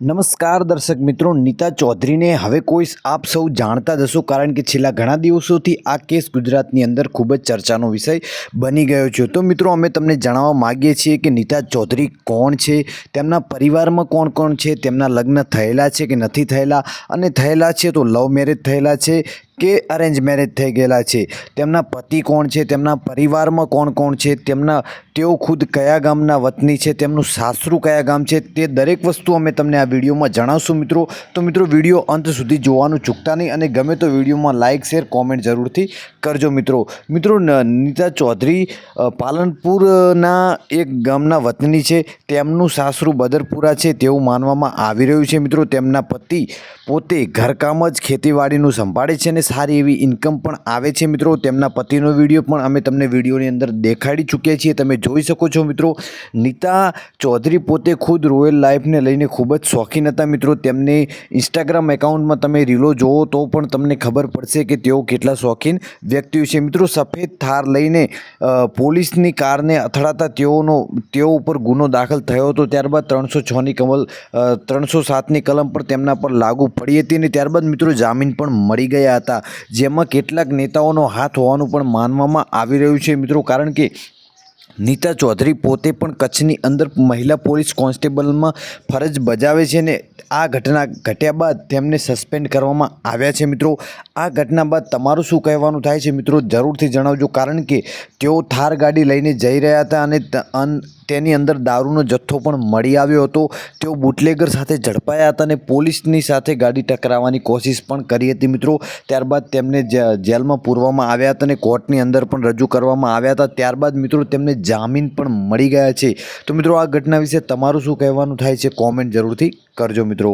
નમસ્કાર દર્શક મિત્રો, નીતા ચૌધરીને હવે કોઈ આપ સૌ જાણતા જ હશો, કારણ કે છેલ્લા ઘણા દિવસોથી આ કેસ ગુજરાતની અંદર ખૂબ જ ચર્ચાનો વિષય બની ગયો છે। તો મિત્રો, અમે તમને જણાવવા માગીએ છીએ કે નીતા ચૌધરી કોણ છે, તેમના પરિવારમાં કોણ કોણ છે, તેમના લગ્ન થયેલા છે કે નથી થયેલા, અને થયેલા છે તો લવ મેરેજ થયેલા છે કે અરેન્જ મેરેજ થઈ ગયેલા છે, તેમના પતિ કોણ છે, તેમના પરિવારમાં કોણ કોણ છે, તેઓ ખુદ કયા ગામના વતની છે, તેમનું સાસરું કયા ગામ છે, તે દરેક વસ્તુ અમે તમને આ વિડીયોમાં જણાવશું મિત્રો। તો મિત્રો, વિડીયો અંત સુધી જોવાનું ચૂકતા નહીં, અને ગમે તો વિડીયોમાં લાઇક શેર કોમેન્ટ જરૂરથી કરજો મિત્રો। નીતા ચૌધરી પાલનપુરના એક ગામના વતની છે, તેમનું સાસરું બદરપુરા છે તેવું માનવામાં આવી રહ્યું છે મિત્રો। તેમના પતિ પોતે ઘરકામ જ ખેતીવાડીનું સંભાળે છે અને સારી એવી ઇન્કમ પણ આવે છે મિત્રો। તેમના પતિનો વિડીયો પણ અમે તમને વિડીયોની અંદર દેખાડી ચૂક્યા છીએ, તમે જોઈ શકો છો મિત્રો। નીતા ચૌધરી પોતે ખુદ રોયલ લાઈફને લઈને ખૂબ જ શોખીન હતા મિત્રો। તેમને ઇન્સ્ટાગ્રામ એકાઉન્ટમાં તમે રીલો જોવો તો પણ તમને ખબર પડશે કે તેઓ કેટલા શોખીન વ્યક્તિઓ છે મિત્રો। સફેદ થાર લઈને પોલીસની કારને અથડાતા તેઓ ઉપર ગુનો દાખલ થયો હતો, ત્યારબાદ 307ની કલમ પર તેમના પર લાગુ પડી હતી, અને ત્યારબાદ મિત્રો જામીન પણ મળી ગયા હતા, જેમાં કેટલાક નેતાઓનો હાથ હોવાનું પણ માનવામાં આવી રહ્યું છે મિત્રો। કારણ કે નીતા ચૌધરી પોતે પણ કચ્છની અંદર મહિલા પોલીસ કોન્સ્ટેબલમાં ફરજ બજાવે છે, અને આ ઘટના ઘટ્યા બાદ તેમને સસ્પેન્ડ કરવામાં આવ્યા છે મિત્રો। આ ઘટના બાદ તમારું શું કહેવાનું થાય છે મિત્રો, જરૂરથી જણાવજો, કારણ કે તેઓ થાર ગાડી લઈને જઈ રહ્યા હતા અને તેની અંદર દારૂનો જથ્થો પણ મળી આવ્યો હતો। તેઓ બુટલેગર સાથે ઝડપાયા હતા અને પોલીસની સાથે ગાડી ટકરાવવાની કોશિશ પણ કરી હતી મિત્રો। ત્યારબાદ તેમને જેલમાં પૂરવામાં આવ્યા હતા અને કોર્ટની અંદર પણ રજૂ કરવામાં આવ્યા હતા। ત્યારબાદ મિત્રો તેમને જામીન પણ મળી ગયા છે। તો મિત્રો, આ ઘટના વિશે તમારું શું કહેવાનું થાય છે, કોમેન્ટ જરૂરથી કરજો મિત્રો।